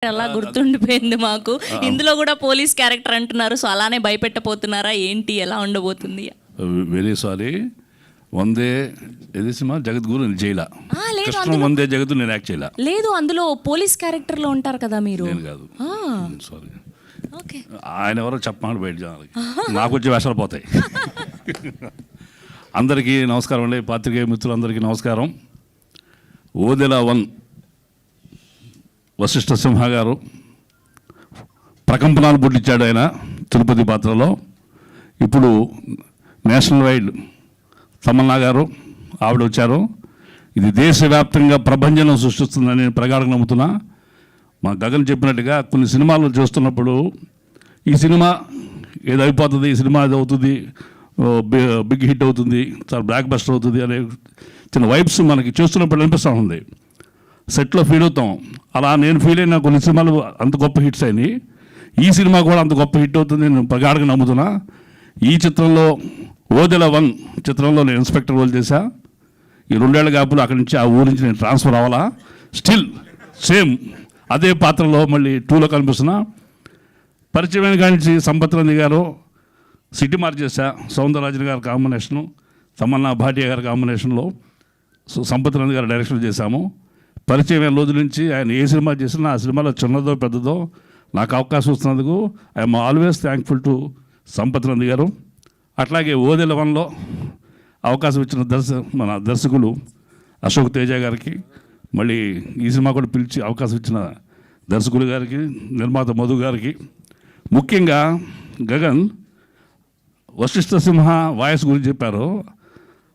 అలా గుర్తుండిపోయింది మాకు. ఇందులో కూడా పోలీస్ క్యారెక్టర్ అంటున్నారు, సో అలానే భయపెట్టబోతున్నారా ఏంటి, ఎలా ఉండబోతుంది? Very sorry. వందే ఏది సినిమా జగద్గురు జైలా కృష్ణ వందే జగద్దు నేను యాక్ట్ చేయలా. లేదు, అందులో పోలీస్ క్యారెక్టర్ లో ఉంటారు కదా మీరు. నేను కాదు, సారీ. ఓకే, ఆయన ఎవరో చెప్పమని బయట జనాలకి నాకు వచ్చే వేషాలు పోతాయి. అందరికీ నమస్కారం అండి, పాత్రికేయ మిత్రులందరికీ నమస్కారం. ఓదెల 1 వశిష్ఠ సింహ గారు ప్రకంపనాలు పుట్టించాడు ఆయన తిరుపతి పాత్రలో. ఇప్పుడు నేషనల్ వైడ్ తమన్నా గారు ఆవిడ వచ్చారు. ఇది దేశవ్యాప్తంగా ప్రభంజనం సృష్టిస్తుందని నేను ప్రగాఢంగా నమ్ముతున్నా. మా గగన్ చెప్పినట్టుగా కొన్ని సినిమాలు చూస్తున్నప్పుడు ఈ సినిమా ఏది అయిపోతుంది, ఈ సినిమా ఇది అవుతుంది, బిగ్ హిట్ అవుతుంది, చాలా బ్లాక్ బస్టర్ అవుతుంది అనే చిన్న వైబ్స్ మనకి చూస్తున్నప్పుడు అనిపిస్తూ ఉంది. సెట్లో ఫీల్ అవుతాం. అలా నేను ఫీల్ అయిన కొన్ని సినిమాలు అంత గొప్ప హిట్స్ అయినాయి. ఈ సినిమా కూడా అంత గొప్ప హిట్ అవుతుంది నేను ప్రగాఢంగా నమ్ముతున్నా. ఈ చిత్రంలో ఓదెల 1 చిత్రంలో నేను ఇన్స్పెక్టర్ రోల్ చేశా. ఈ 2 ఏళ్ల గ్యాప్లో అక్కడి నుంచి ఆ ఊరి నుంచి నేను ట్రాన్స్ఫర్ అవ్వాలా, స్టిల్ సేమ్ అదే పాత్రలో మళ్ళీ 2లో కనిపిస్తున్నా. పరిచయమైన కానించి సంపత్ రంది గారు సిటీ మార్చేసా. సౌందరరాజన్ గారి కాంబినేషను, తమన్నా భాటియా గారి కాంబినేషన్లో సంపత్ రంది గారు డైరెక్షన్ చేశాము. పరిచయమైన రోజు నుంచి ఆయన ఏ సినిమా చేసినా ఆ సినిమాలో చిన్నదో పెద్దదో నాకు అవకాశం ఇస్తున్నందుకు I'm always thankful to Sampath Randhi గారు. అట్లాగే ఓదెల 1లో అవకాశం ఇచ్చిన మన దర్శకులు అశోక్ తేజ గారికి, మళ్ళీ ఈ సినిమా కూడా పిలిచి అవకాశం ఇచ్చిన దర్శకులు గారికి, నిర్మాత మధు గారికి, ముఖ్యంగా గగన్ వశిష్ఠ సింహ వాయిస్ గురించి చెప్పారు.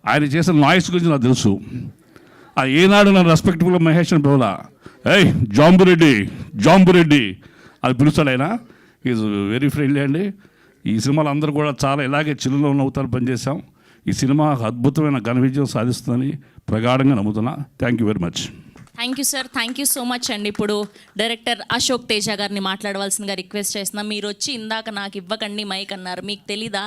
ఆయన చేసిన నాయిస్ గురించి నాకు తెలుసు. ఏనాడు నన్ను రెస్పెక్టబుల్ మహేష్ అని పిలవాలా, ఏయ్ జాంబురెడ్డి అది పిలుస్తాడు ఆయన. ఈజ్ వెరీ ఫ్రెండ్లీ అండి. ఈ సినిమాలు అందరూ కూడా చాలా ఇలాగే చిల్లులో నవ్వుతారు పనిచేశాం. ఈ సినిమా అద్భుతమైన ఘన విజయం సాధిస్తుందని ప్రగాఢంగా నమ్ముతున్నా. Thank you very much. Thank you sir, thank you so much అండి. ఇప్పుడు డైరెక్టర్ అశోక్ తేజ గారిని మాట్లాడవలసిందిగా రిక్వెస్ట్ చేస్తున్నాం. మీరు వచ్చి ఇందాక నాకు ఇవ్వకండి మైక్ అన్నారు, మీకు తెలీదా?